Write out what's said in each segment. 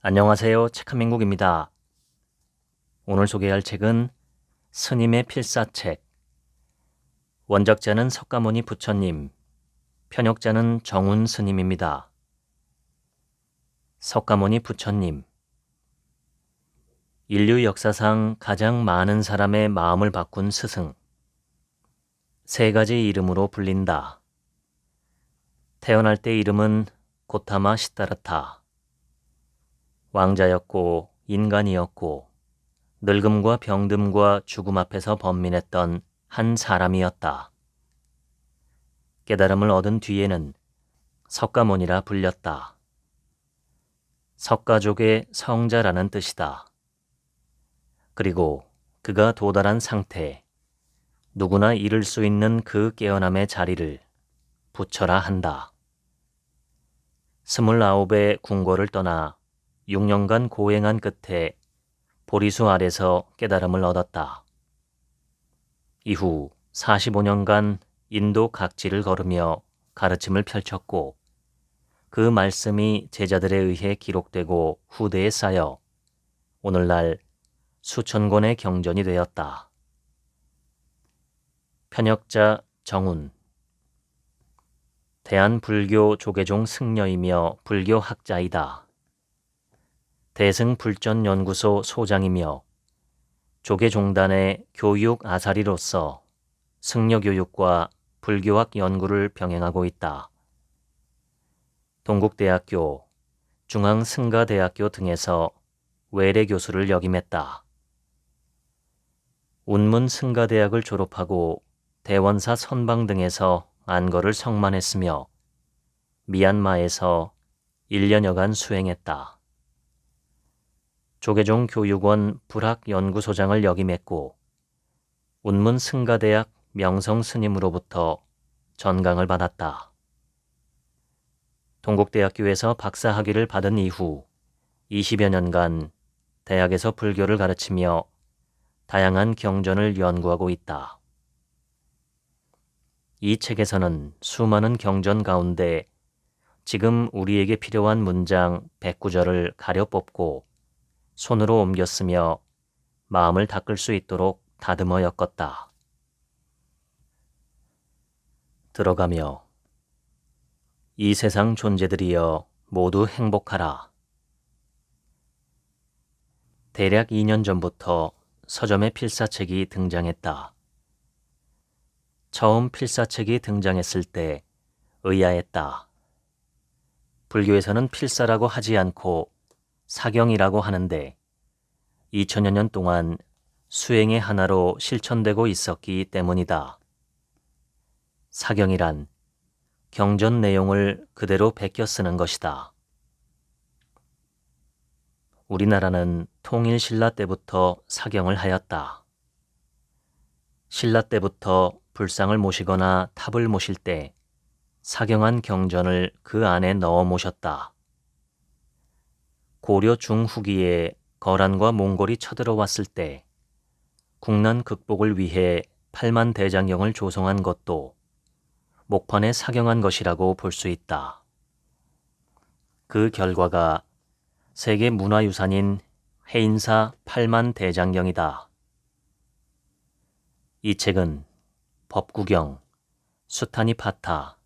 안녕하세요. 책한민국입니다. 오늘 소개할 책은 스님의 필사책. 원작자는 석가모니 부처님, 편역자는 정운 스님입니다. 석가모니 부처님. 인류 역사상 가장 많은 사람의 마음을 바꾼 스승. 세 가지 이름으로 불린다. 태어날 때 이름은 고타마 시다르타. 왕자였고 인간이었고 늙음과 병듦과 죽음 앞에서 번민했던 한 사람이었다. 깨달음을 얻은 뒤에는 석가모니라 불렸다. 석가족의 성자라는 뜻이다. 그리고 그가 도달한 상태, 누구나 이룰 수 있는 그 깨어남의 자리를 부처라 한다. 29의 궁궐을 떠나 6년간 고행한 끝에 보리수 아래서 깨달음을 얻었다. 이후 45년간 인도 각지를 걸으며 가르침을 펼쳤고 그 말씀이 제자들에 의해 기록되고 후대에 쌓여 오늘날 수천 권의 경전이 되었다. 편역자 정운. 대한불교 조계종 승려이며 불교학자이다. 대승불전연구소 소장이며 조계종단의 교육 아사리로서 승려교육과 불교학 연구를 병행하고 있다. 동국대학교, 중앙승가대학교 등에서 외래교수를 역임했다. 운문승가대학을 졸업하고 대원사 선방 등에서 안거를 성만했으며 미얀마에서 1년여간 수행했다. 조계종 교육원 불학연구소장을 역임했고 운문승가대학 명성스님으로부터 전강을 받았다. 동국대학교에서 박사학위를 받은 이후 20여 년간 대학에서 불교를 가르치며 다양한 경전을 연구하고 있다. 이 책에서는 수많은 경전 가운데 지금 우리에게 필요한 문장 109절을 가려 뽑고 손으로 옮겨 쓰며 마음을 닦을 수 있도록 다듬어 엮었다. 들어가며 이 세상 존재들이여 모두 행복하라. 대략 2년 전부터 서점에 필사책이 등장했다. 처음 필사책이 등장했을 때 의아했다. 불교에서는 필사라고 하지 않고 사경이라고 하는데 2000여 년 동안 수행의 하나로 실천되고 있었기 때문이다. 사경이란 경전 내용을 그대로 베껴 쓰는 것이다. 우리나라는 통일 신라 때부터 사경을 하였다. 신라 때부터 불상을 모시거나 탑을 모실 때 사경한 경전을 그 안에 넣어 모셨다. 고려 중후기에 거란과 몽골이 쳐들어왔을 때 국난 극복을 위해 8만 대장경을 조성한 것도 목판에 사경한 것이라고 볼 수 있다. 그 결과가 세계 문화유산인 해인사 8만 대장경이다. 이 책은 법구경, 수타니파타,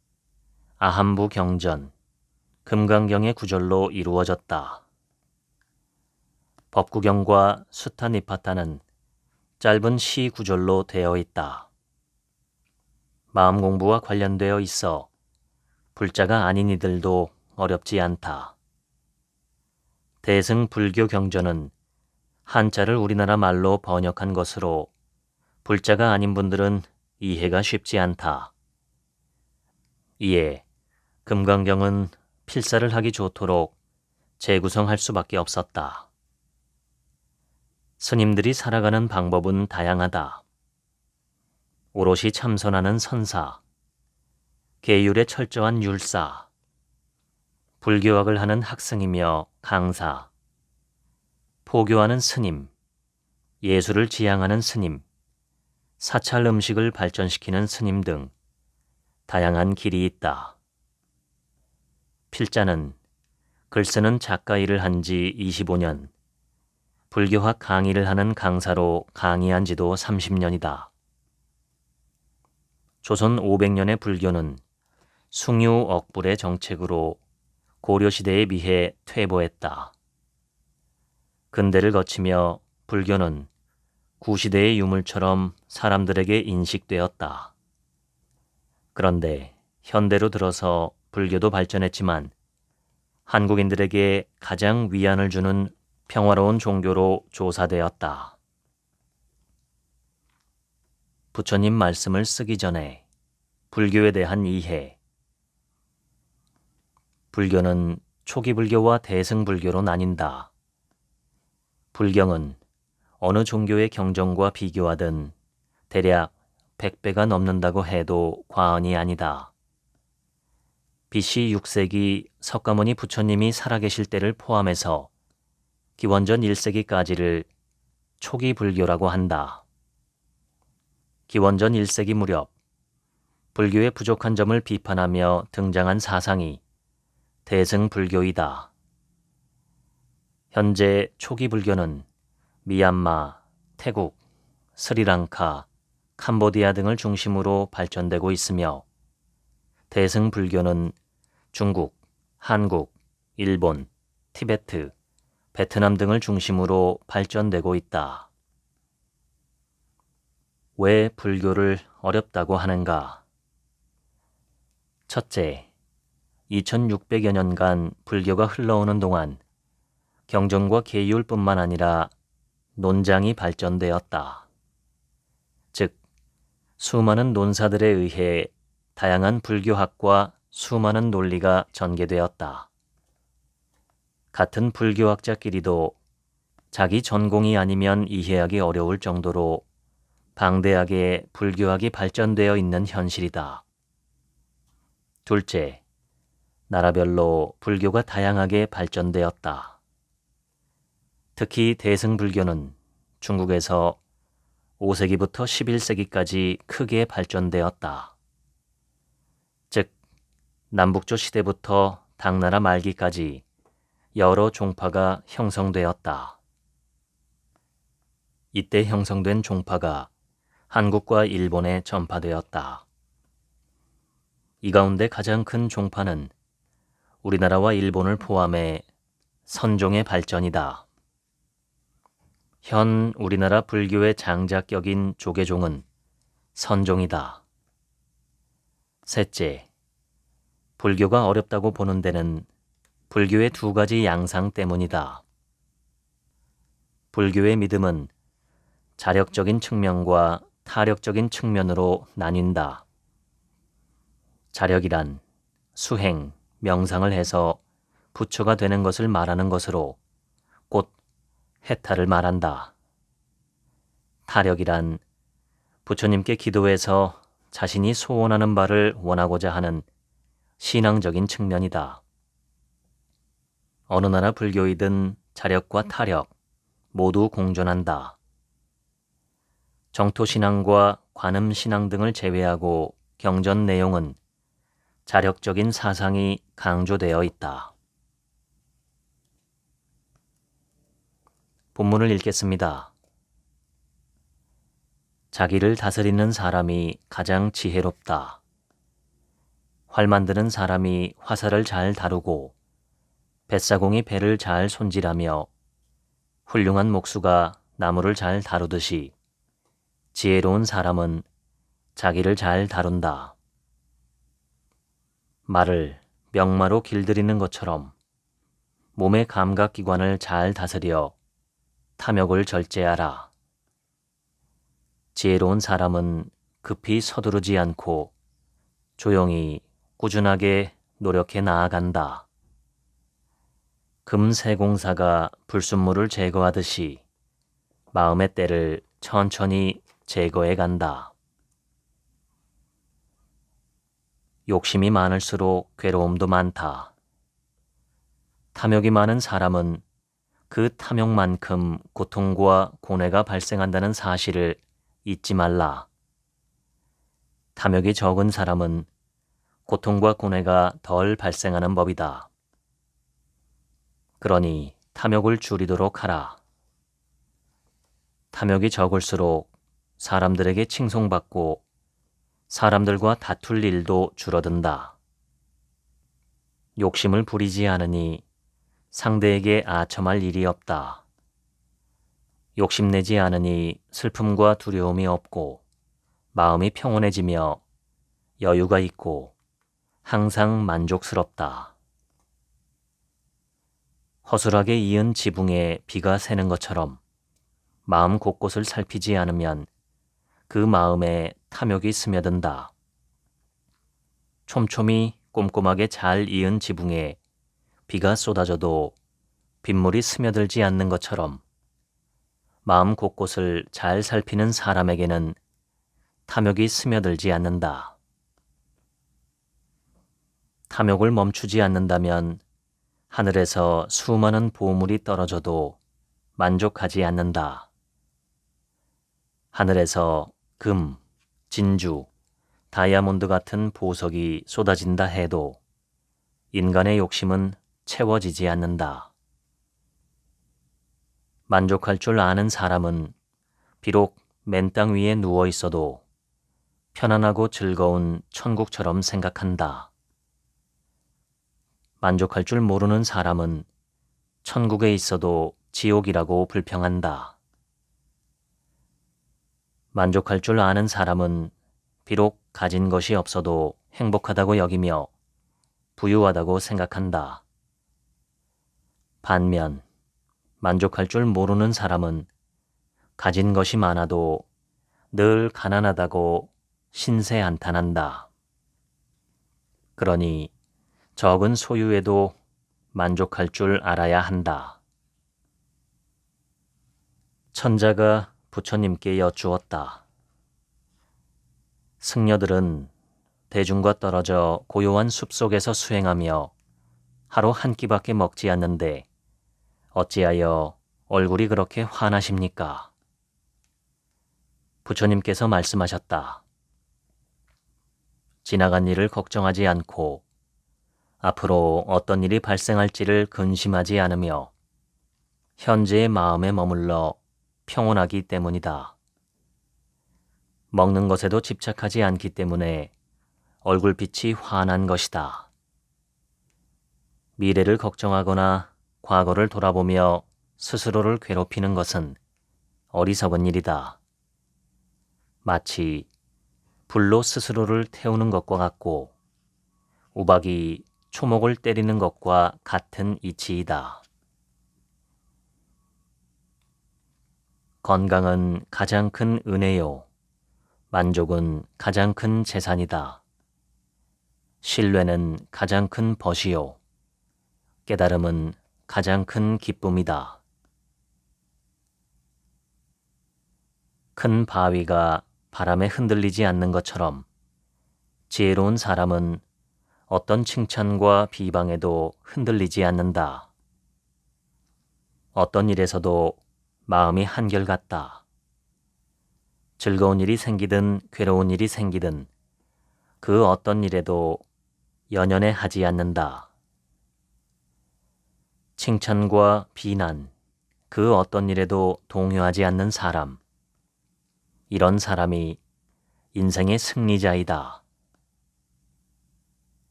아함부 경전, 금강경의 구절로 이루어졌다. 법구경과 수타니파타는 짧은 시 구절로 되어 있다. 마음 공부와 관련되어 있어 불자가 아닌 이들도 어렵지 않다. 대승불교 경전은 한자를 우리나라 말로 번역한 것으로 불자가 아닌 분들은 이해가 쉽지 않다. 이에 금강경은 필사를 하기 좋도록 재구성할 수밖에 없었다. 스님들이 살아가는 방법은 다양하다. 오롯이 참선하는 선사, 계율에 철저한 율사, 불교학을 하는 학생이며 강사, 포교하는 스님, 예술을 지향하는 스님, 사찰 음식을 발전시키는 스님 등 다양한 길이 있다. 필자는 글 쓰는 작가 일을 한 지 25년, 불교학 강의를 하는 강사로 강의한 지도 30년이다. 조선 500년의 불교는 숭유 억불의 정책으로 고려시대에 비해 퇴보했다. 근대를 거치며 불교는 구시대의 유물처럼 사람들에게 인식되었다. 그런데 현대로 들어서 불교도 발전했지만 한국인들에게 가장 위안을 주는 평화로운 종교로 조사되었다. 부처님 말씀을 쓰기 전에 불교에 대한 이해. 불교는 초기 불교와 대승 불교로 나뉜다. 불경은 어느 종교의 경전과 비교하든 대략 100배가 넘는다고 해도 과언이 아니다. BC 6세기 석가모니 부처님이 살아계실 때를 포함해서 기원전 1세기까지를 초기 불교라고 한다. 기원전 1세기 무렵 불교의 부족한 점을 비판하며 등장한 사상이 대승 불교이다. 현재 초기 불교는 미얀마, 태국, 스리랑카, 캄보디아 등을 중심으로 발전되고 있으며 대승 불교는 중국, 한국, 일본, 티베트, 베트남 등을 중심으로 발전되고 있다. 왜 불교를 어렵다고 하는가? 첫째, 2600여 년간 불교가 흘러오는 동안 경전과 계율뿐만 아니라 논장이 발전되었다. 즉, 수많은 논사들에 의해 다양한 불교학과 수많은 논리가 전개되었다. 같은 불교학자끼리도 자기 전공이 아니면 이해하기 어려울 정도로 방대하게 불교학이 발전되어 있는 현실이다. 둘째, 나라별로 불교가 다양하게 발전되었다. 특히 대승불교는 중국에서 5세기부터 11세기까지 크게 발전되었다. 즉, 남북조 시대부터 당나라 말기까지 여러 종파가 형성되었다. 이때 형성된 종파가 한국과 일본에 전파되었다. 이 가운데 가장 큰 종파는 우리나라와 일본을 포함해 선종의 발전이다. 현 우리나라 불교의 장작격인 조계종은 선종이다. 셋째, 불교가 어렵다고 보는 데는 불교의 두 가지 양상 때문이다. 불교의 믿음은 자력적인 측면과 타력적인 측면으로 나뉜다. 자력이란 수행, 명상을 해서 부처가 되는 것을 말하는 것으로 곧 해탈을 말한다. 타력이란 부처님께 기도해서 자신이 소원하는 바를 원하고자 하는 신앙적인 측면이다. 어느 나라 불교이든 자력과 타력 모두 공존한다. 정토신앙과 관음신앙 등을 제외하고 경전 내용은 자력적인 사상이 강조되어 있다. 본문을 읽겠습니다. 자기를 다스리는 사람이 가장 지혜롭다. 활 만드는 사람이 화살을 잘 다루고 뱃사공이 배를 잘 손질하며 훌륭한 목수가 나무를 잘 다루듯이 지혜로운 사람은 자기를 잘 다룬다. 말을 명마로 길들이는 것처럼 몸의 감각기관을 잘 다스려 탐욕을 절제하라. 지혜로운 사람은 급히 서두르지 않고 조용히 꾸준하게 노력해 나아간다. 금세공사가 불순물을 제거하듯이 마음의 때를 천천히 제거해 간다. 욕심이 많을수록 괴로움도 많다. 탐욕이 많은 사람은 그 탐욕만큼 고통과 고뇌가 발생한다는 사실을 잊지 말라. 탐욕이 적은 사람은 고통과 고뇌가 덜 발생하는 법이다. 그러니 탐욕을 줄이도록 하라. 탐욕이 적을수록 사람들에게 칭송받고 사람들과 다툴 일도 줄어든다. 욕심을 부리지 않으니 상대에게 아첨할 일이 없다. 욕심내지 않으니 슬픔과 두려움이 없고 마음이 평온해지며 여유가 있고 항상 만족스럽다. 허술하게 이은 지붕에 비가 새는 것처럼 마음 곳곳을 살피지 않으면 그 마음에 탐욕이 스며든다. 촘촘히 꼼꼼하게 잘 이은 지붕에 비가 쏟아져도 빗물이 스며들지 않는 것처럼 마음 곳곳을 잘 살피는 사람에게는 탐욕이 스며들지 않는다. 탐욕을 멈추지 않는다면 하늘에서 수많은 보물이 떨어져도 만족하지 않는다. 하늘에서 금, 진주, 다이아몬드 같은 보석이 쏟아진다 해도 인간의 욕심은 채워지지 않는다. 만족할 줄 아는 사람은 비록 맨 땅 위에 누워 있어도 편안하고 즐거운 천국처럼 생각한다. 만족할 줄 모르는 사람은 천국에 있어도 지옥이라고 불평한다. 만족할 줄 아는 사람은 비록 가진 것이 없어도 행복하다고 여기며 부유하다고 생각한다. 반면 만족할 줄 모르는 사람은 가진 것이 많아도 늘 가난하다고 신세한탄한다. 그러니 적은 소유에도 만족할 줄 알아야 한다. 천자가 부처님께 여쭈었다. 승려들은 대중과 떨어져 고요한 숲속에서 수행하며 하루 한 끼밖에 먹지 않는데 어찌하여 얼굴이 그렇게 환하십니까? 부처님께서 말씀하셨다. 지나간 일을 걱정하지 않고 앞으로 어떤 일이 발생할지를 근심하지 않으며 현재의 마음에 머물러 평온하기 때문이다. 먹는 것에도 집착하지 않기 때문에 얼굴빛이 환한 것이다. 미래를 걱정하거나 과거를 돌아보며 스스로를 괴롭히는 것은 어리석은 일이다. 마치 불로 스스로를 태우는 것과 같고 우박이 초목을 때리는 것과 같은 이치이다. 건강은 가장 큰 은혜요. 만족은 가장 큰 재산이다. 신뢰는 가장 큰 벗이요. 깨달음은 가장 큰 기쁨이다. 큰 바위가 바람에 흔들리지 않는 것처럼 지혜로운 사람은 어떤 칭찬과 비방에도 흔들리지 않는다. 어떤 일에서도 마음이 한결같다. 즐거운 일이 생기든 괴로운 일이 생기든 그 어떤 일에도 연연해 하지 않는다. 칭찬과 비난, 그 어떤 일에도 동요하지 않는 사람. 이런 사람이 인생의 승리자이다.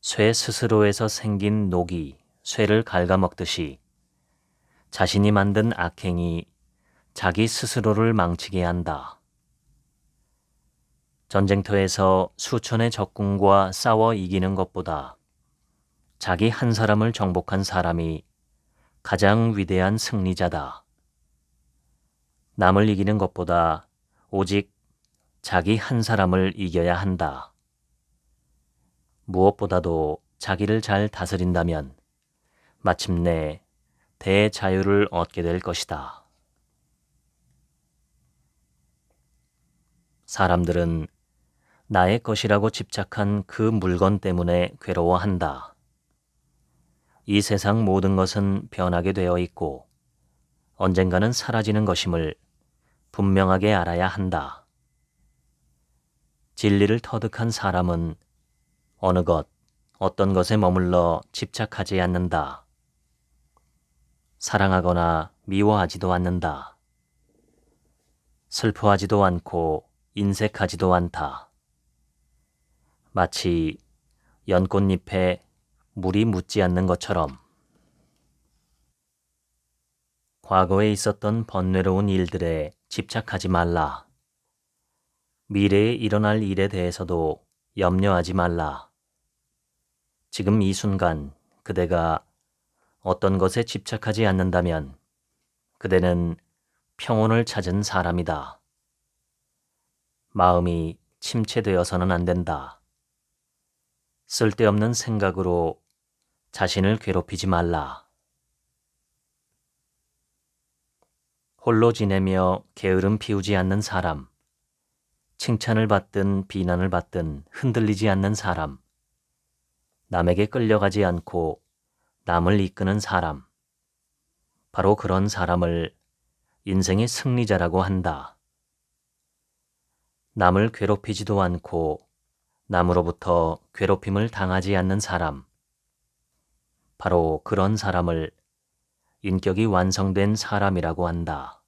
쇠 스스로에서 생긴 녹이 쇠를 갉아먹듯이 자신이 만든 악행이 자기 스스로를 망치게 한다. 전쟁터에서 수천의 적군과 싸워 이기는 것보다 자기 한 사람을 정복한 사람이 가장 위대한 승리자다. 남을 이기는 것보다 오직 자기 한 사람을 이겨야 한다. 무엇보다도 자기를 잘 다스린다면 마침내 대자유를 얻게 될 것이다. 사람들은 나의 것이라고 집착한 그 물건 때문에 괴로워한다. 이 세상 모든 것은 변하게 되어 있고 언젠가는 사라지는 것임을 분명하게 알아야 한다. 진리를 터득한 사람은 어느 것, 어떤 것에 머물러 집착하지 않는다. 사랑하거나 미워하지도 않는다. 슬퍼하지도 않고 인색하지도 않다. 마치 연꽃잎에 물이 묻지 않는 것처럼. 과거에 있었던 번뇌로운 일들에 집착하지 말라. 미래에 일어날 일에 대해서도 염려하지 말라. 지금 이 순간 그대가 어떤 것에 집착하지 않는다면 그대는 평온을 찾은 사람이다. 마음이 침체되어서는 안 된다. 쓸데없는 생각으로 자신을 괴롭히지 말라. 홀로 지내며 게으름 피우지 않는 사람, 칭찬을 받든 비난을 받든 흔들리지 않는 사람, 남에게 끌려가지 않고 남을 이끄는 사람, 바로 그런 사람을 인생의 승리자라고 한다. 남을 괴롭히지도 않고 남으로부터 괴롭힘을 당하지 않는 사람, 바로 그런 사람을 인격이 완성된 사람이라고 한다.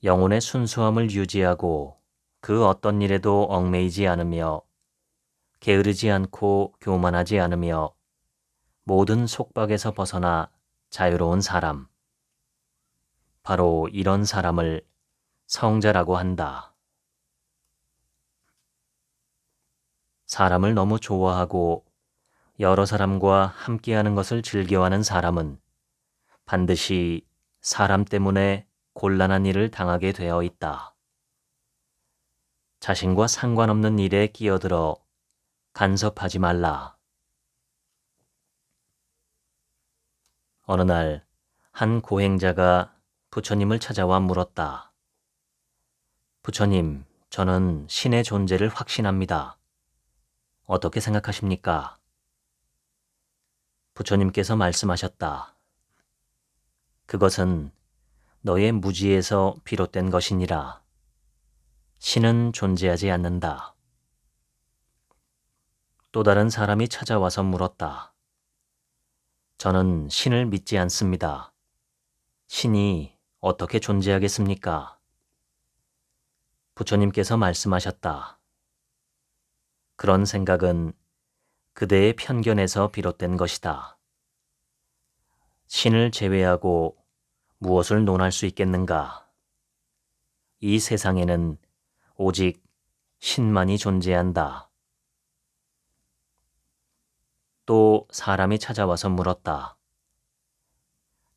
영혼의 순수함을 유지하고 그 어떤 일에도 얽매이지 않으며 게으르지 않고 교만하지 않으며 모든 속박에서 벗어나 자유로운 사람, 바로 이런 사람을 성자라고 한다. 사람을 너무 좋아하고 여러 사람과 함께하는 것을 즐겨하는 사람은 반드시 사람 때문에 곤란한 일을 당하게 되어 있다. 자신과 상관없는 일에 끼어들어 간섭하지 말라. 어느 날 한 고행자가 부처님을 찾아와 물었다. 부처님, 저는 신의 존재를 확신합니다. 어떻게 생각하십니까? 부처님께서 말씀하셨다. 그것은 너의 무지에서 비롯된 것이니라. 신은 존재하지 않는다. 또 다른 사람이 찾아와서 물었다. 저는 신을 믿지 않습니다. 신이 어떻게 존재하겠습니까? 부처님께서 말씀하셨다. 그런 생각은 그대의 편견에서 비롯된 것이다. 신을 제외하고 무엇을 논할 수 있겠는가? 이 세상에는 오직 신만이 존재한다. 또 사람이 찾아와서 물었다.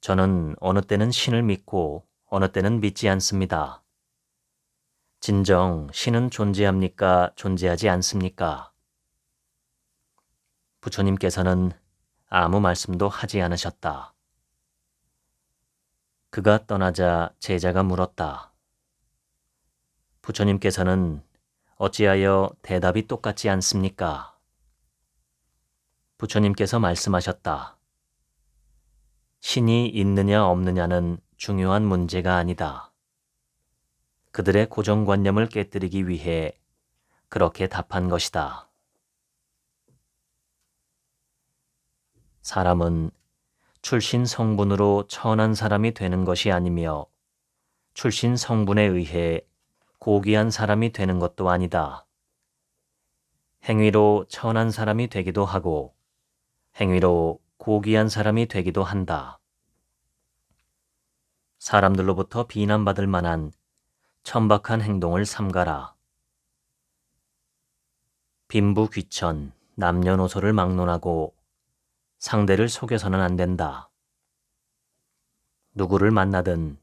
저는 어느 때는 신을 믿고 어느 때는 믿지 않습니다. 진정 신은 존재합니까? 존재하지 않습니까? 부처님께서는 아무 말씀도 하지 않으셨다. 그가 떠나자 제자가 물었다. 부처님께서는 어찌하여 대답이 똑같지 않습니까? 부처님께서 말씀하셨다. 신이 있느냐 없느냐는 중요한 문제가 아니다. 그들의 고정관념을 깨뜨리기 위해 그렇게 답한 것이다. 사람은 출신 성분으로 천한 사람이 되는 것이 아니며 출신 성분에 의해 고귀한 사람이 되는 것도 아니다. 행위로 천한 사람이 되기도 하고 행위로 고귀한 사람이 되기도 한다. 사람들로부터 비난받을 만한 천박한 행동을 삼가라. 빈부귀천, 남녀노소를 막론하고 상대를 속여서는 안 된다. 누구를 만나든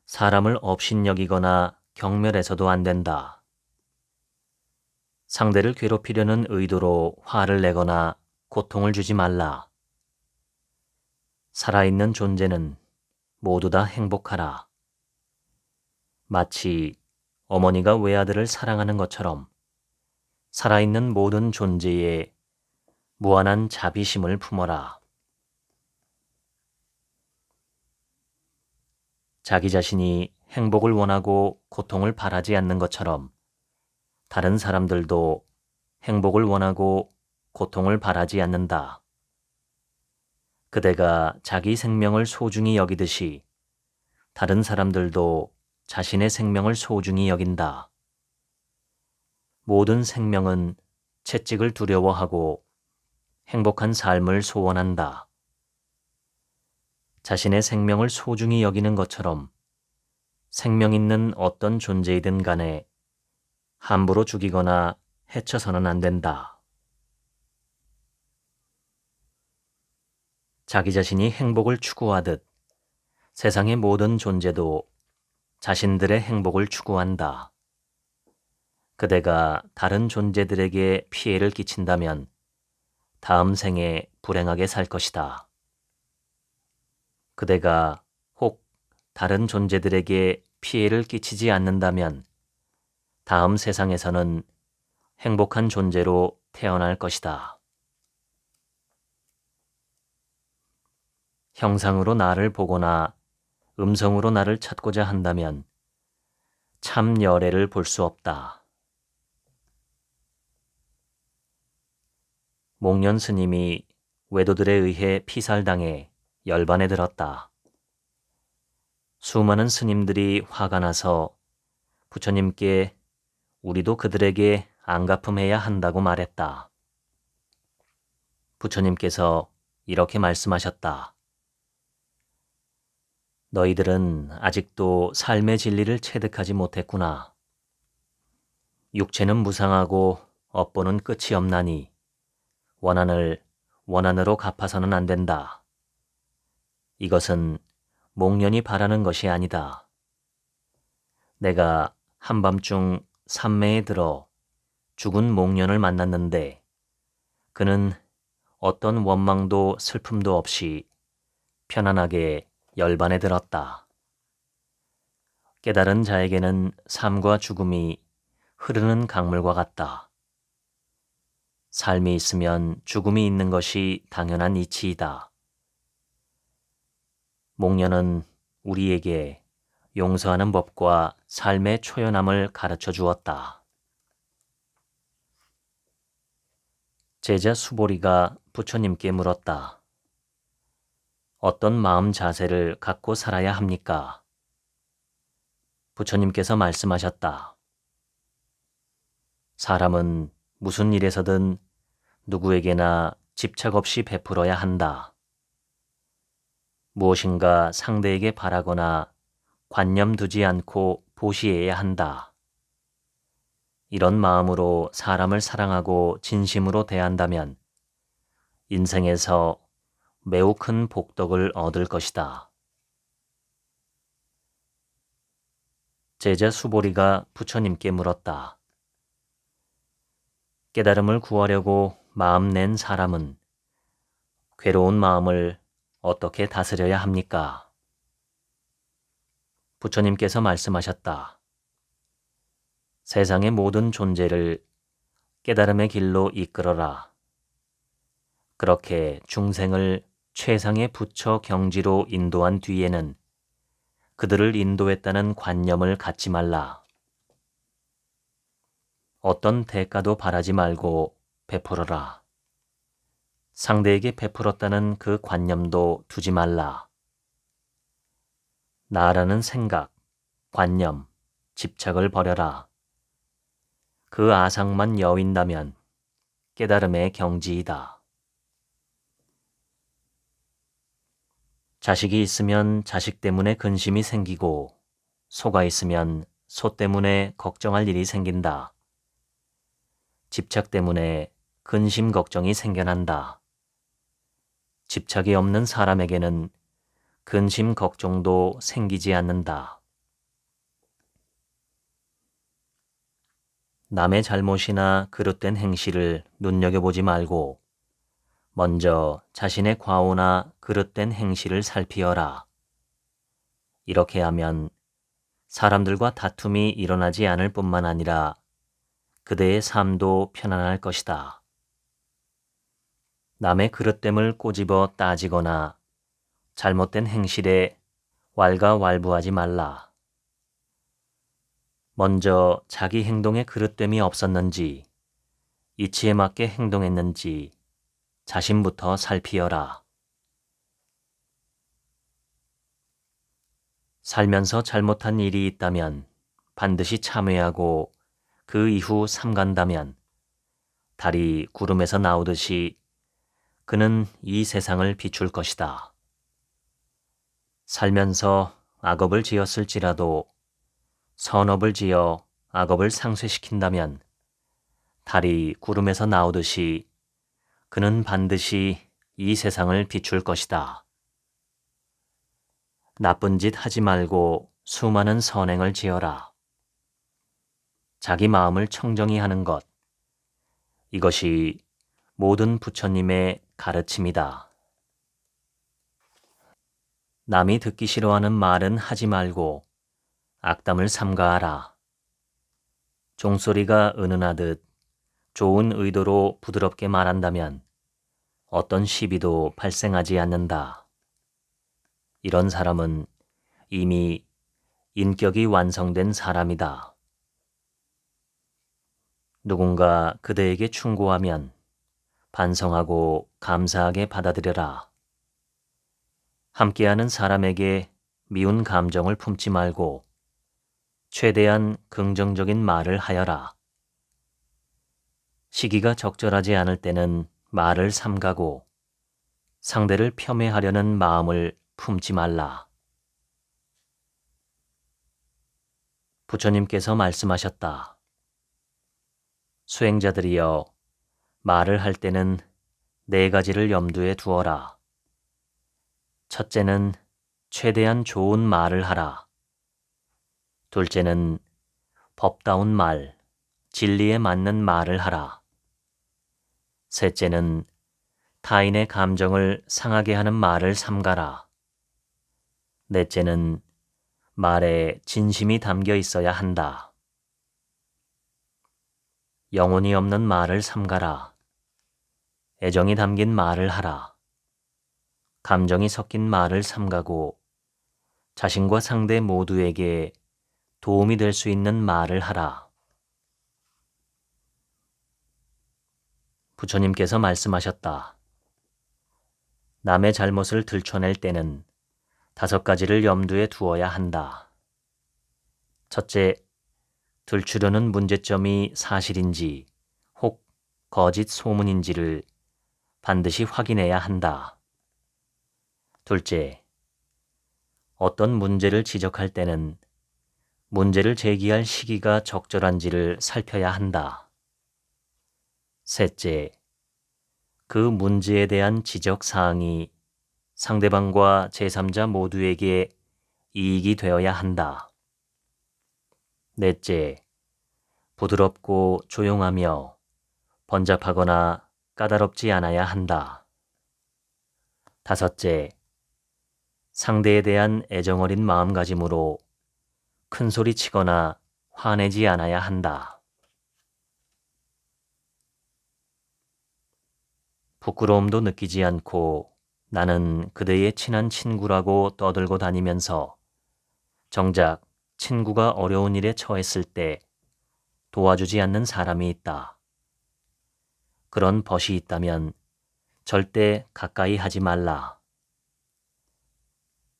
사람을 업신여기거나 경멸해서도 안 된다. 상대를 괴롭히려는 의도로 화를 내거나 고통을 주지 말라. 살아있는 존재는 모두 다 행복하라. 마치 어머니가 외아들을 사랑하는 것처럼 살아있는 모든 존재에 무한한 자비심을 품어라. 자기 자신이 행복을 원하고 고통을 바라지 않는 것처럼 다른 사람들도 행복을 원하고 고통을 바라지 않는다. 그대가 자기 생명을 소중히 여기듯이 다른 사람들도 자신의 생명을 소중히 여긴다. 모든 생명은 채찍을 두려워하고 행복한 삶을 소원한다. 자신의 생명을 소중히 여기는 것처럼 생명 있는 어떤 존재이든 간에 함부로 죽이거나 해쳐서는 안 된다. 자기 자신이 행복을 추구하듯 세상의 모든 존재도 자신들의 행복을 추구한다. 그대가 다른 존재들에게 피해를 끼친다면 다음 생에 불행하게 살 것이다. 그대가 혹 다른 존재들에게 피해를 끼치지 않는다면 다음 세상에서는 행복한 존재로 태어날 것이다. 형상으로 나를 보거나 음성으로 나를 찾고자 한다면 참 열애를 볼 수 없다. 목련 스님이 외도들에 의해 피살당해 열반에 들었다. 수많은 스님들이 화가 나서 부처님께 우리도 그들에게 안갚음해야 한다고 말했다. 부처님께서 이렇게 말씀하셨다. 너희들은 아직도 삶의 진리를 체득하지 못했구나. 육체는 무상하고 업보는 끝이 없나니 원한을 원한으로 갚아서는 안 된다. 이것은 목련이 바라는 것이 아니다. 내가 한밤중 산매에 들어 죽은 목련을 만났는데 그는 어떤 원망도 슬픔도 없이 편안하게 열반에 들었다. 깨달은 자에게는 삶과 죽음이 흐르는 강물과 같다. 삶이 있으면 죽음이 있는 것이 당연한 이치이다. 목련은 우리에게 용서하는 법과 삶의 초연함을 가르쳐 주었다. 제자 수보리가 부처님께 물었다. 어떤 마음 자세를 갖고 살아야 합니까? 부처님께서 말씀하셨다. 사람은 무슨 일에서든 누구에게나 집착 없이 베풀어야 한다. 무엇인가 상대에게 바라거나 관념 두지 않고 보시해야 한다. 이런 마음으로 사람을 사랑하고 진심으로 대한다면 인생에서 매우 큰 복덕을 얻을 것이다. 제자 수보리가 부처님께 물었다. 깨달음을 구하려고 마음 낸 사람은 괴로운 마음을 어떻게 다스려야 합니까? 부처님께서 말씀하셨다. 세상의 모든 존재를 깨달음의 길로 이끌어라. 그렇게 중생을 최상의 부처 경지로 인도한 뒤에는 그들을 인도했다는 관념을 갖지 말라. 어떤 대가도 바라지 말고 베풀어라. 상대에게 베풀었다는 그 관념도 두지 말라. 나라는 생각, 관념, 집착을 버려라. 그 아상만 여윈다면 깨달음의 경지이다. 자식이 있으면 자식 때문에 근심이 생기고 소가 있으면 소 때문에 걱정할 일이 생긴다. 집착 때문에 근심 걱정이 생겨난다. 집착이 없는 사람에게는 근심 걱정도 생기지 않는다. 남의 잘못이나 그릇된 행실을 눈여겨보지 말고 먼저 자신의 과오나 그릇된 행실을 살피어라. 이렇게 하면 사람들과 다툼이 일어나지 않을 뿐만 아니라 그대의 삶도 편안할 것이다. 남의 그릇됨을 꼬집어 따지거나 잘못된 행실에 왈가왈부하지 말라. 먼저 자기 행동에 그릇됨이 없었는지 이치에 맞게 행동했는지 자신부터 살피어라. 살면서 잘못한 일이 있다면 반드시 참회하고 그 이후 삼간다면 달이 구름에서 나오듯이 그는 이 세상을 비출 것이다. 살면서 악업을 지었을지라도 선업을 지어 악업을 상쇄시킨다면 달이 구름에서 나오듯이 그는 반드시 이 세상을 비출 것이다. 나쁜 짓 하지 말고 수많은 선행을 지어라. 자기 마음을 청정히 하는 것, 이것이 모든 부처님의 가르침이다. 남이 듣기 싫어하는 말은 하지 말고 악담을 삼가하라. 종소리가 은은하듯 좋은 의도로 부드럽게 말한다면 어떤 시비도 발생하지 않는다. 이런 사람은 이미 인격이 완성된 사람이다. 누군가 그대에게 충고하면 반성하고 감사하게 받아들여라. 함께하는 사람에게 미운 감정을 품지 말고 최대한 긍정적인 말을 하여라. 시기가 적절하지 않을 때는 말을 삼가고 상대를 폄훼하려는 마음을 품지 말라. 부처님께서 말씀하셨다. 수행자들이여, 말을 할 때는 4가지를 염두에 두어라. 첫째는 최대한 좋은 말을 하라. 둘째는 법다운 말, 진리에 맞는 말을 하라. 셋째는 타인의 감정을 상하게 하는 말을 삼가라. 넷째는 말에 진심이 담겨 있어야 한다. 영혼이 없는 말을 삼가라. 애정이 담긴 말을 하라. 감정이 섞인 말을 삼가고 자신과 상대 모두에게 도움이 될 수 있는 말을 하라. 부처님께서 말씀하셨다. 남의 잘못을 들춰낼 때는 5가지를 염두에 두어야 한다. 첫째, 들추려는 문제점이 사실인지 혹 거짓 소문인지를 반드시 확인해야 한다. 둘째, 어떤 문제를 지적할 때는 문제를 제기할 시기가 적절한지를 살펴야 한다. 셋째, 그 문제에 대한 지적사항이 상대방과 제3자 모두에게 이익이 되어야 한다. 넷째, 부드럽고 조용하며 번잡하거나 까다롭지 않아야 한다. 다섯째, 상대에 대한 애정어린 마음가짐으로 큰 소리 치거나 화내지 않아야 한다. 부끄러움도 느끼지 않고 나는 그대의 친한 친구라고 떠들고 다니면서 정작 친구가 어려운 일에 처했을 때 도와주지 않는 사람이 있다. 그런 벗이 있다면 절대 가까이 하지 말라.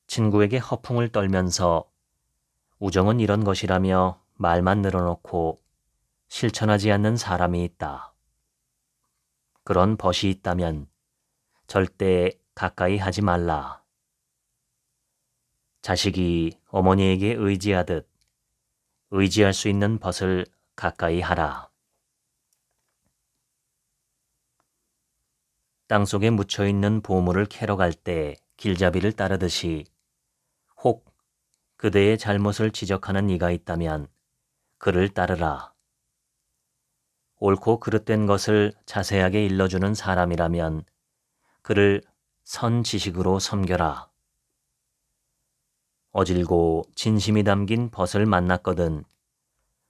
친구에게 허풍을 떨면서 우정은 이런 것이라며 말만 늘어놓고 실천하지 않는 사람이 있다. 그런 벗이 있다면 절대 가까이 하지 말라. 자식이 어머니에게 의지하듯 의지할 수 있는 벗을 가까이 하라. 땅속에 묻혀있는 보물을 캐러 갈 때 길잡이를 따르듯이 혹 그대의 잘못을 지적하는 이가 있다면 그를 따르라. 옳고 그릇된 것을 자세하게 일러주는 사람이라면 그를 선 지식으로 섬겨라. 어질고 진심이 담긴 벗을 만났거든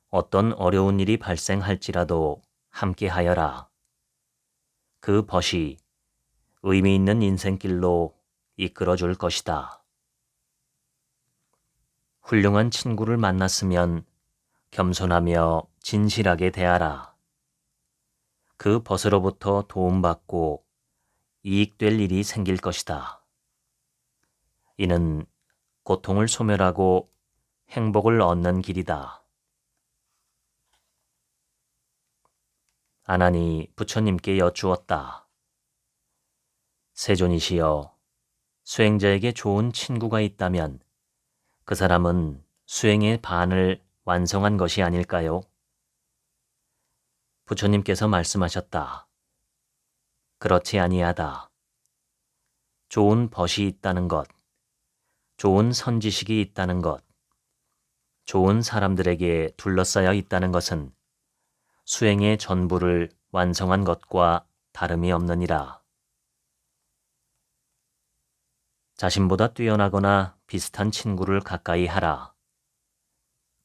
어떤 어려운 일이 발생할지라도 함께하여라. 그 벗이 의미 있는 인생길로 이끌어줄 것이다. 훌륭한 친구를 만났으면 겸손하며 진실하게 대하라. 그 벗으로부터 도움받고 이익될 일이 생길 것이다. 이는 고통을 소멸하고 행복을 얻는 길이다. 아난이 부처님께 여쭈었다. 세존이시여, 수행자에게 좋은 친구가 있다면 그 사람은 수행의 반을 완성한 것이 아닐까요? 부처님께서 말씀하셨다. 그렇지 아니하다. 좋은 벗이 있다는 것, 좋은 선지식이 있다는 것, 좋은 사람들에게 둘러싸여 있다는 것은 수행의 전부를 완성한 것과 다름이 없느니라. 자신보다 뛰어나거나 비슷한 친구를 가까이 하라.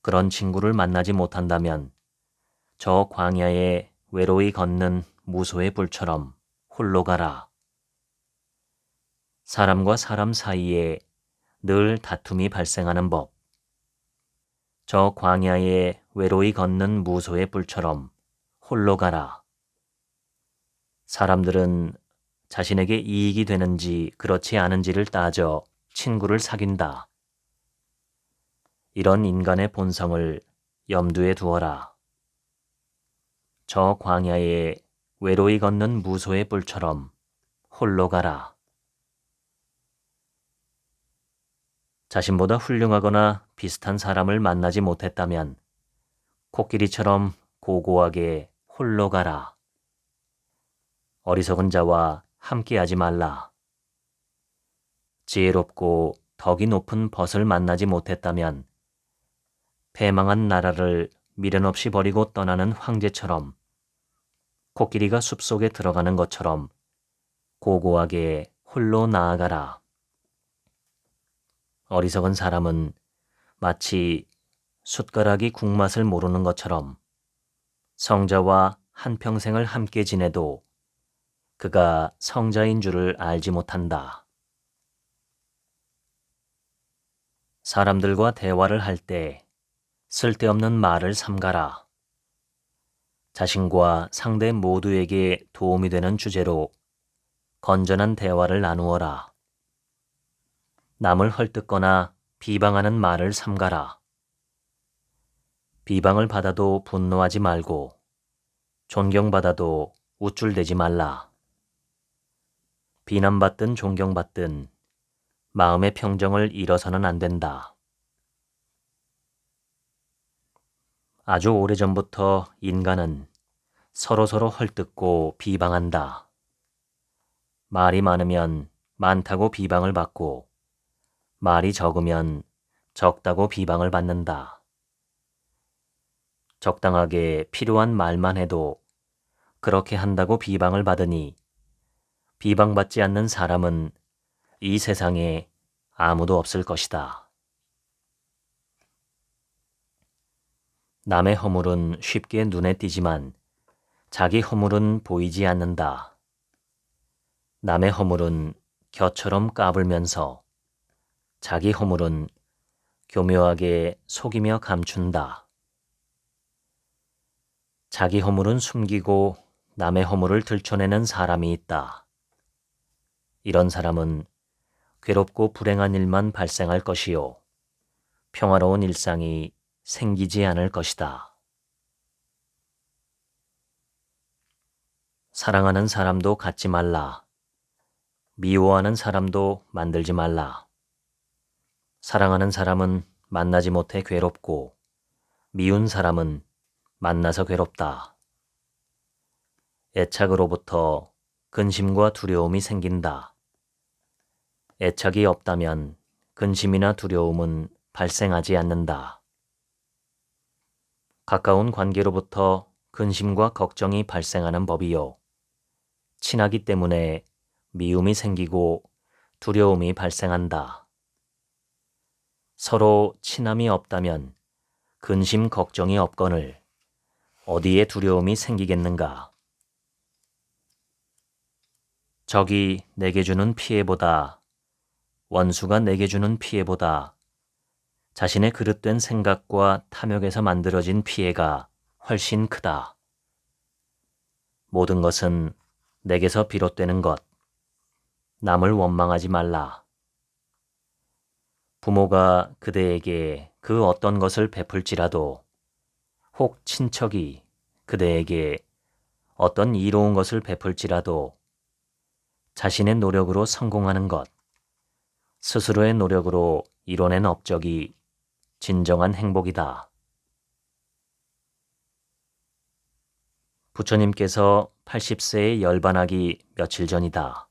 그런 친구를 만나지 못한다면 저 광야에 외로이 걷는 무소의 불처럼 홀로 가라. 사람과 사람 사이에 늘 다툼이 발생하는 법. 저 광야에 외로이 걷는 무소의 불처럼 홀로 가라. 사람들은 자신에게 이익이 되는지 그렇지 않은지를 따져 친구를 사귄다. 이런 인간의 본성을 염두에 두어라. 저 광야에 외로이 걷는 무소의 뿔처럼 홀로 가라. 자신보다 훌륭하거나 비슷한 사람을 만나지 못했다면 코끼리처럼 고고하게 홀로 가라. 어리석은 자와 함께하지 말라. 지혜롭고 덕이 높은 벗을 만나지 못했다면 패망한 나라를 미련 없이 버리고 떠나는 황제처럼 코끼리가 숲속에 들어가는 것처럼 고고하게 홀로 나아가라. 어리석은 사람은 마치 숟가락이 국맛을 모르는 것처럼 성자와 한평생을 함께 지내도 그가 성자인 줄을 알지 못한다. 사람들과 대화를 할 때 쓸데없는 말을 삼가라. 자신과 상대 모두에게 도움이 되는 주제로 건전한 대화를 나누어라. 남을 헐뜯거나 비방하는 말을 삼가라. 비방을 받아도 분노하지 말고 존경받아도 우쭐대지 말라. 비난받든 존경받든 마음의 평정을 잃어서는 안 된다. 아주 오래전부터 인간은 서로서로 헐뜯고 비방한다. 말이 많으면 많다고 비방을 받고 말이 적으면 적다고 비방을 받는다. 적당하게 필요한 말만 해도 그렇게 한다고 비방을 받으니 비방받지 않는 사람은 이 세상에 아무도 없을 것이다. 남의 허물은 쉽게 눈에 띄지만 자기 허물은 보이지 않는다. 남의 허물은 겨처럼 까불면서 자기 허물은 교묘하게 속이며 감춘다. 자기 허물은 숨기고 남의 허물을 들춰내는 사람이 있다. 이런 사람은 괴롭고 불행한 일만 발생할 것이요. 평화로운 일상이 생기지 않을 것이다. 사랑하는 사람도 갖지 말라. 미워하는 사람도 만들지 말라. 사랑하는 사람은 만나지 못해 괴롭고 미운 사람은 만나서 괴롭다. 애착으로부터 근심과 두려움이 생긴다. 애착이 없다면 근심이나 두려움은 발생하지 않는다. 가까운 관계로부터 근심과 걱정이 발생하는 법이요. 친하기 때문에 미움이 생기고 두려움이 발생한다. 서로 친함이 없다면 근심 걱정이 없거늘 어디에 두려움이 생기겠는가. 적이 내게 주는 피해보다 원수가 내게 주는 피해보다 자신의 그릇된 생각과 탐욕에서 만들어진 피해가 훨씬 크다. 모든 것은 내게서 비롯되는 것. 남을 원망하지 말라. 부모가 그대에게 그 어떤 것을 베풀지라도 혹 친척이 그대에게 어떤 이로운 것을 베풀지라도 자신의 노력으로 성공하는 것, 스스로의 노력으로 이뤄낸 업적이 진정한 행복이다. 부처님께서 80세에 열반하기 며칠 전이다.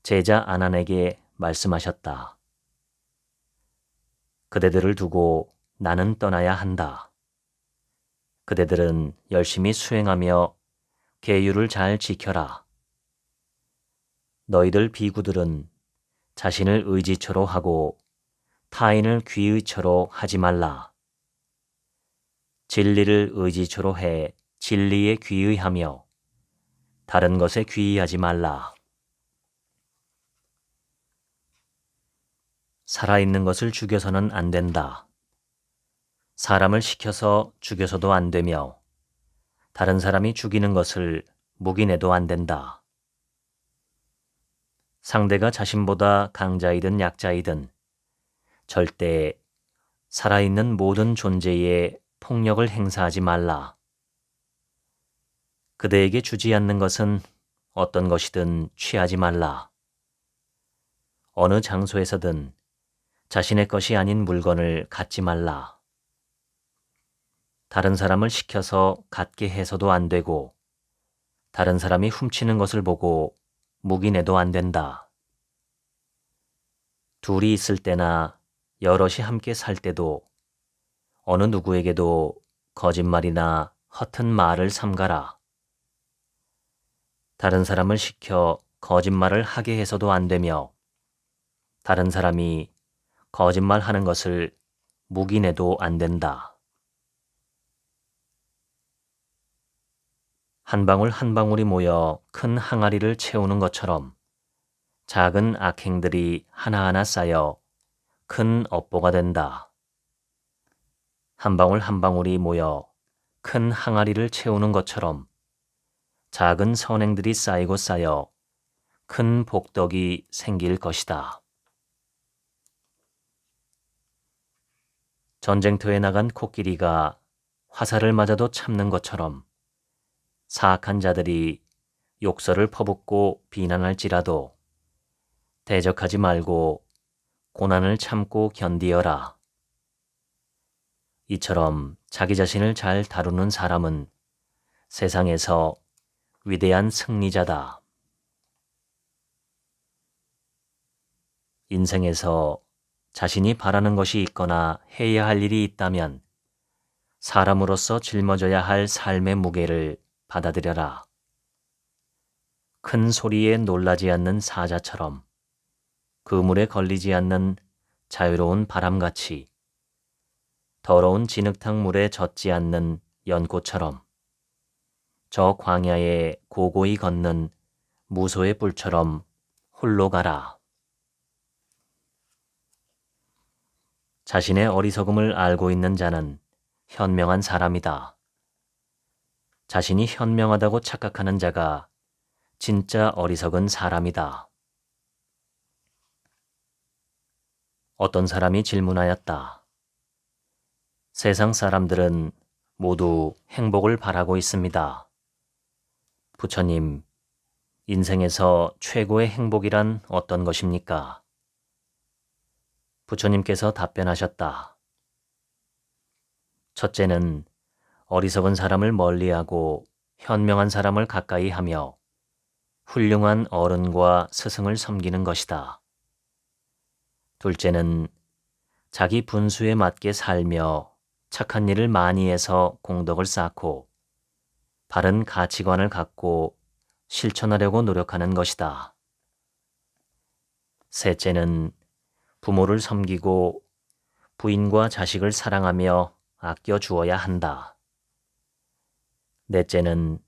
제자 아난에게 말씀하셨다. 그대들을 두고 나는 떠나야 한다. 그대들은 열심히 수행하며 계율을 잘 지켜라. 너희들 비구들은 자신을 의지처로 하고 타인을 귀의처로 하지 말라. 진리를 의지처로 해 진리에 귀의하며 다른 것에 귀의하지 말라. 살아있는 것을 죽여서는 안 된다. 사람을 시켜서 죽여서도 안 되며 다른 사람이 죽이는 것을 묵인해도 안 된다. 상대가 자신보다 강자이든 약자이든 절대 살아있는 모든 존재에 폭력을 행사하지 말라. 그대에게 주지 않는 것은 어떤 것이든 취하지 말라. 어느 장소에서든 자신의 것이 아닌 물건을 갖지 말라. 다른 사람을 시켜서 갖게 해서도 안 되고 다른 사람이 훔치는 것을 보고 묵인해도 안 된다. 둘이 있을 때나 여럿이 함께 살 때도 어느 누구에게도 거짓말이나 허튼 말을 삼가라. 다른 사람을 시켜 거짓말을 하게 해서도 안 되며 다른 사람이 거짓말하는 것을 묵인해도 안 된다. 한 방울 한 방울이 모여 큰 항아리를 채우는 것처럼 작은 악행들이 하나하나 쌓여 큰 업보가 된다. 한 방울 한 방울이 모여 큰 항아리를 채우는 것처럼 작은 선행들이 쌓이고 쌓여 큰 복덕이 생길 것이다. 전쟁터에 나간 코끼리가 화살을 맞아도 참는 것처럼 사악한 자들이 욕설을 퍼붓고 비난할지라도 대적하지 말고 고난을 참고 견디어라. 이처럼 자기 자신을 잘 다루는 사람은 세상에서 위대한 승리자다. 인생에서 자신이 바라는 것이 있거나 해야 할 일이 있다면 사람으로서 짊어져야 할 삶의 무게를 받아들여라. 큰 소리에 놀라지 않는 사자처럼 그물에 걸리지 않는 자유로운 바람같이 더러운 진흙탕 물에 젖지 않는 연꽃처럼 저 광야에 고고히 걷는 무소의 뿔처럼 홀로 가라. 자신의 어리석음을 알고 있는 자는 현명한 사람이다. 자신이 현명하다고 착각하는 자가 진짜 어리석은 사람이다. 어떤 사람이 질문하였다. 세상 사람들은 모두 행복을 바라고 있습니다. 부처님, 인생에서 최고의 행복이란 어떤 것입니까? 부처님께서 답변하셨다. 첫째는 어리석은 사람을 멀리하고 현명한 사람을 가까이 하며 훌륭한 어른과 스승을 섬기는 것이다. 둘째는 자기 분수에 맞게 살며 착한 일을 많이 해서 공덕을 쌓고 바른 가치관을 갖고 실천하려고 노력하는 것이다. 셋째는 부모를 섬기고 부인과 자식을 사랑하며 아껴 주어야 한다. 넷째는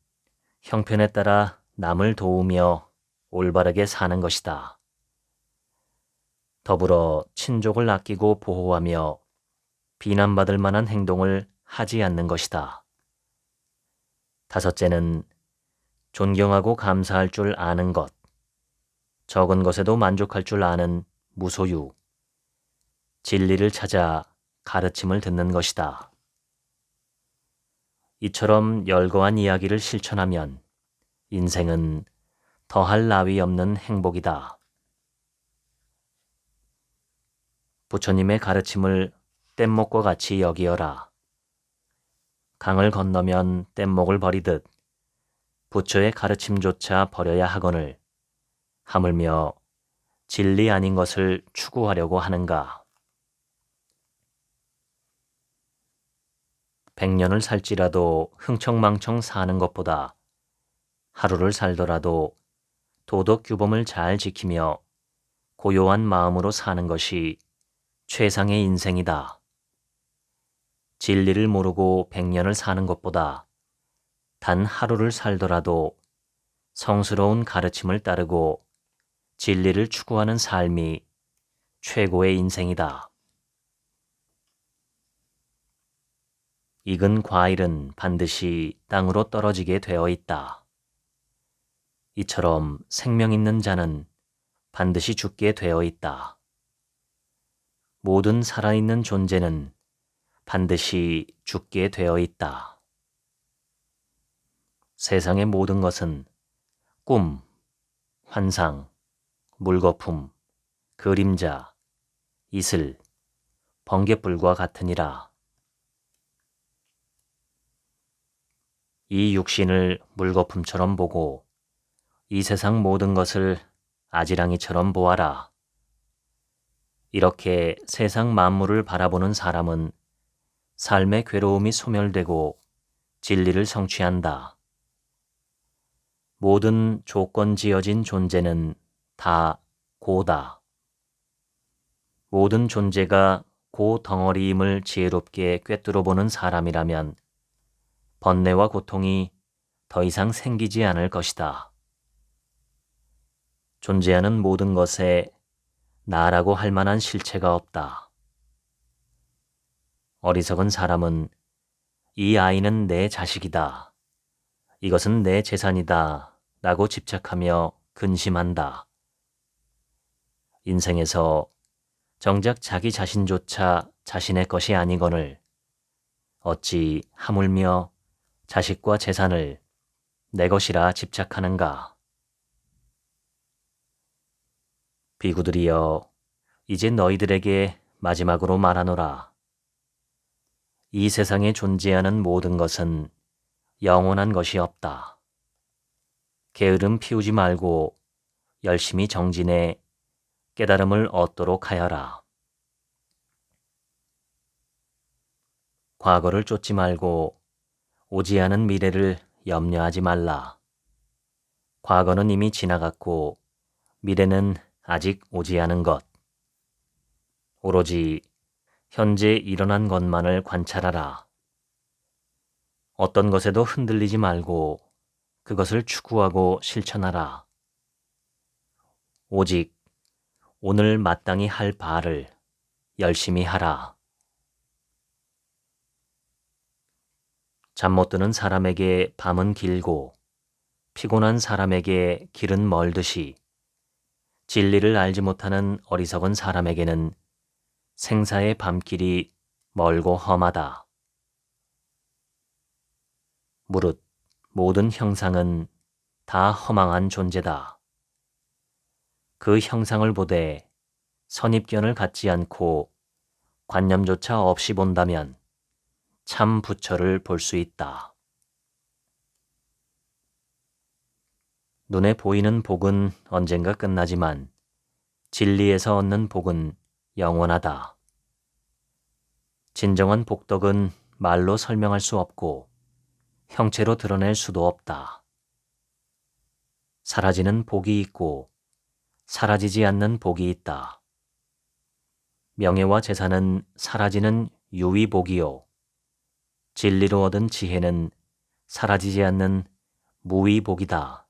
형편에 따라 남을 도우며 올바르게 사는 것이다. 더불어 친족을 아끼고 보호하며 비난받을 만한 행동을 하지 않는 것이다. 다섯째는 존경하고 감사할 줄 아는 것, 적은 것에도 만족할 줄 아는 무소유, 진리를 찾아 가르침을 듣는 것이다. 이처럼 열거한 이야기를 실천하면 인생은 더할 나위 없는 행복이다. 부처님의 가르침을 뗏목과 같이 여기어라. 강을 건너면 뗏목을 버리듯 부처의 가르침조차 버려야 하거늘 하물며 진리 아닌 것을 추구하려고 하는가. 100년을 살지라도 흥청망청 사는 것보다 하루를 살더라도 도덕 규범을 잘 지키며 고요한 마음으로 사는 것이 최상의 인생이다. 진리를 모르고 100년을 사는 것보다 단 하루를 살더라도 성스러운 가르침을 따르고 진리를 추구하는 삶이 최고의 인생이다. 익은 과일은 반드시 땅으로 떨어지게 되어 있다. 이처럼 생명 있는 자는 반드시 죽게 되어 있다. 모든 살아있는 존재는 반드시 죽게 되어 있다. 세상의 모든 것은 꿈, 환상, 물거품, 그림자, 이슬, 번갯불과 같으니라. 이 육신을 물거품처럼 보고 이 세상 모든 것을 아지랑이처럼 보아라. 이렇게 세상 만물을 바라보는 사람은 삶의 괴로움이 소멸되고 진리를 성취한다. 모든 조건 지어진 존재는 다 고다. 모든 존재가 고 덩어리임을 지혜롭게 꿰뚫어보는 사람이라면 번뇌와 고통이 더 이상 생기지 않을 것이다. 존재하는 모든 것에 나라고 할 만한 실체가 없다. 어리석은 사람은 이 아이는 내 자식이다. 이것은 내 재산이다. 라고 집착하며 근심한다. 인생에서 정작 자기 자신조차 자신의 것이 아니거늘 어찌 하물며 자식과 재산을 내 것이라 집착하는가. 비구들이여, 이제 너희들에게 마지막으로 말하노라. 이 세상에 존재하는 모든 것은 영원한 것이 없다. 게으름 피우지 말고 열심히 정진해 깨달음을 얻도록 하여라. 과거를 쫓지 말고 오지 않은 미래를 염려하지 말라. 과거는 이미 지나갔고 미래는 아직 오지 않은 것. 오로지 현재 일어난 것만을 관찰하라. 어떤 것에도 흔들리지 말고 그것을 추구하고 실천하라. 오직 오늘 마땅히 할 바를 열심히 하라. 잠 못 드는 사람에게 밤은 길고 피곤한 사람에게 길은 멀듯이 진리를 알지 못하는 어리석은 사람에게는 생사의 밤길이 멀고 험하다. 무릇 모든 형상은 다 허망한 존재다. 그 형상을 보되 선입견을 갖지 않고 관념조차 없이 본다면 참 부처를 볼 수 있다. 눈에 보이는 복은 언젠가 끝나지만 진리에서 얻는 복은 영원하다. 진정한 복덕은 말로 설명할 수 없고 형체로 드러낼 수도 없다. 사라지는 복이 있고 사라지지 않는 복이 있다. 명예와 재산은 사라지는 유위복이요. 진리로 얻은 지혜는 사라지지 않는 무위복이다.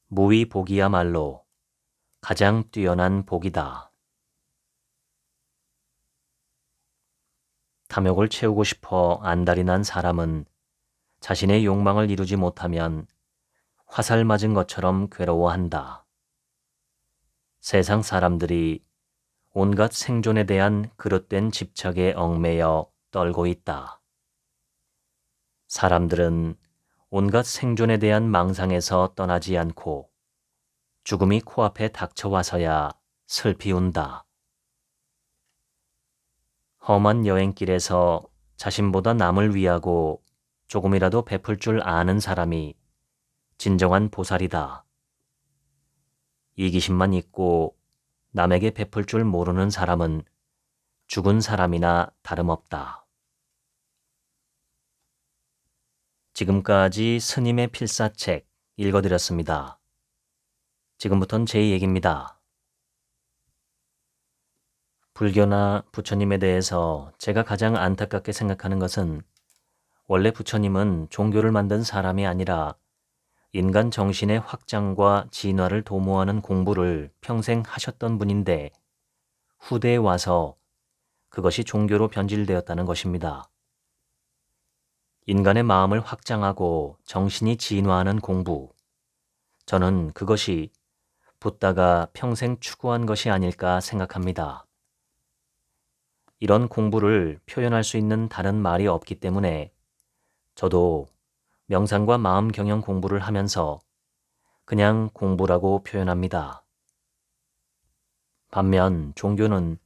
무위복이야말로 가장 뛰어난 복이다. 탐욕을 채우고 싶어 안달이 난 사람은 자신의 욕망을 이루지 못하면 화살 맞은 것처럼 괴로워한다. 세상 사람들이 온갖 생존에 대한 그릇된 집착에 얽매여 떨고 있다. 사람들은 온갖 생존에 대한 망상에서 떠나지 않고 죽음이 코앞에 닥쳐와서야 슬피 운다. 험한 여행길에서 자신보다 남을 위하고 조금이라도 베풀 줄 아는 사람이 진정한 보살이다. 이기심만 있고 남에게 베풀 줄 모르는 사람은 죽은 사람이나 다름없다. 지금까지 스님의 필사책 읽어드렸습니다. 지금부턴 제 얘기입니다. 불교나 부처님에 대해서 제가 가장 안타깝게 생각하는 것은 원래 부처님은 종교를 만든 사람이 아니라 인간 정신의 확장과 진화를 도모하는 공부를 평생 하셨던 분인데 후대에 와서 그것이 종교로 변질되었다는 것입니다. 인간의 마음을 확장하고 정신이 진화하는 공부, 저는 그것이 붓다가 평생 추구한 것이 아닐까 생각합니다. 이런 공부를 표현할 수 있는 다른 말이 없기 때문에 저도 명상과 마음 경영 공부를 하면서 그냥 공부라고 표현합니다. 반면 종교는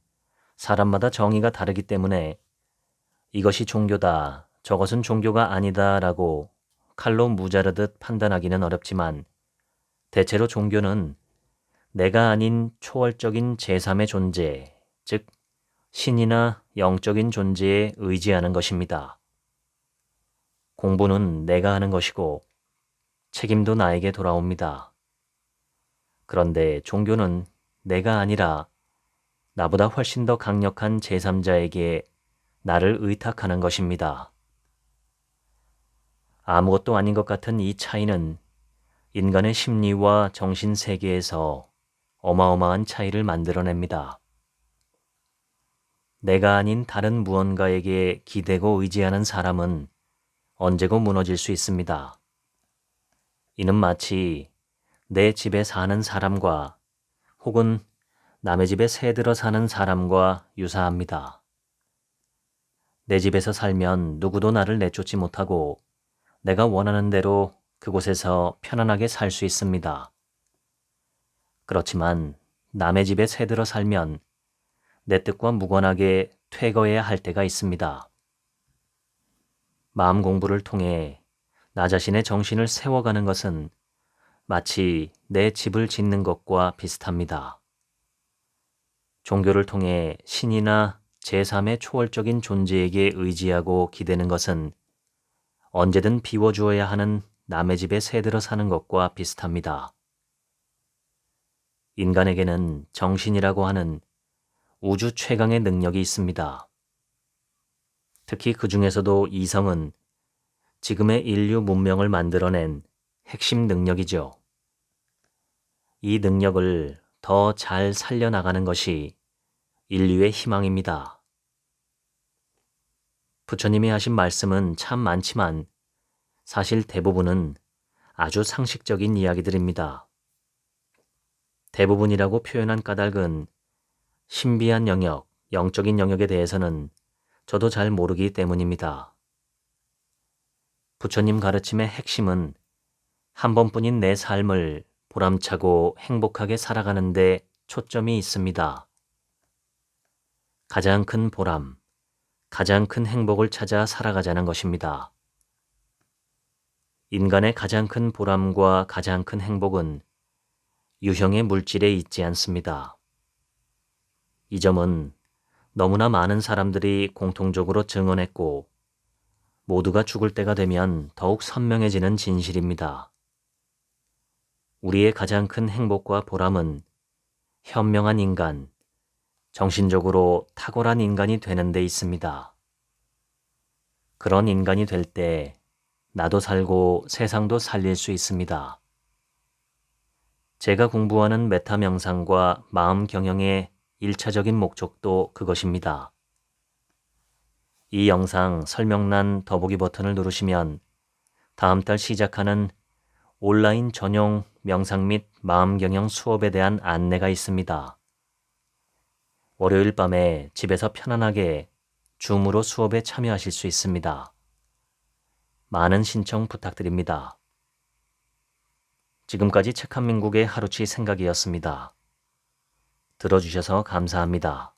사람마다 정의가 다르기 때문에 이것이 종교다, 저것은 종교가 아니다 라고 칼로 무자르듯 판단하기는 어렵지만 대체로 종교는 내가 아닌 초월적인 제3의 존재, 즉 신이나 영적인 존재에 의지하는 것입니다. 공부는 내가 하는 것이고 책임도 나에게 돌아옵니다. 그런데 종교는 내가 아니라 나보다 훨씬 더 강력한 제3자에게 나를 의탁하는 것입니다. 아무것도 아닌 것 같은 이 차이는 인간의 심리와 정신 세계에서 어마어마한 차이를 만들어냅니다. 내가 아닌 다른 무언가에게 기대고 의지하는 사람은 언제고 무너질 수 있습니다. 이는 마치 내 집에 사는 사람과 혹은 남의 집에 새들어 사는 사람과 유사합니다. 내 집에서 살면 누구도 나를 내쫓지 못하고 내가 원하는 대로 그곳에서 편안하게 살 수 있습니다. 그렇지만 남의 집에 새들어 살면 내 뜻과 무관하게 퇴거해야 할 때가 있습니다. 마음 공부를 통해 나 자신의 정신을 세워가는 것은 마치 내 집을 짓는 것과 비슷합니다. 종교를 통해 신이나 제3의 초월적인 존재에게 의지하고 기대는 것은 언제든 비워주어야 하는 남의 집에 새들어 사는 것과 비슷합니다. 인간에게는 정신이라고 하는 우주 최강의 능력이 있습니다. 특히 그 중에서도 이성은 지금의 인류 문명을 만들어낸 핵심 능력이죠. 이 능력을 더 잘 살려나가는 것이 인류의 희망입니다. 부처님이 하신 말씀은 참 많지만 사실 대부분은 아주 상식적인 이야기들입니다. 대부분이라고 표현한 까닭은 신비한 영역, 영적인 영역에 대해서는 저도 잘 모르기 때문입니다. 부처님 가르침의 핵심은 한 번뿐인 내 삶을 보람차고 행복하게 살아가는 데 초점이 있습니다. 가장 큰 보람, 가장 큰 행복을 찾아 살아가자는 것입니다. 인간의 가장 큰 보람과 가장 큰 행복은 유형의 물질에 있지 않습니다. 이 점은 너무나 많은 사람들이 공통적으로 증언했고 모두가 죽을 때가 되면 더욱 선명해지는 진실입니다. 우리의 가장 큰 행복과 보람은 현명한 인간, 정신적으로 탁월한 인간이 되는 데 있습니다. 그런 인간이 될 때 나도 살고 세상도 살릴 수 있습니다. 제가 공부하는 메타 명상과 마음 경영의 1차적인 목적도 그것입니다. 이 영상 설명란 더보기 버튼을 누르시면 다음 달 시작하는 온라인 전용 명상 및 마음경영 수업에 대한 안내가 있습니다. 월요일 밤에 집에서 편안하게 줌으로 수업에 참여하실 수 있습니다. 많은 신청 부탁드립니다. 지금까지 책 한 민국의 하루치 생각이었습니다. 들어주셔서 감사합니다.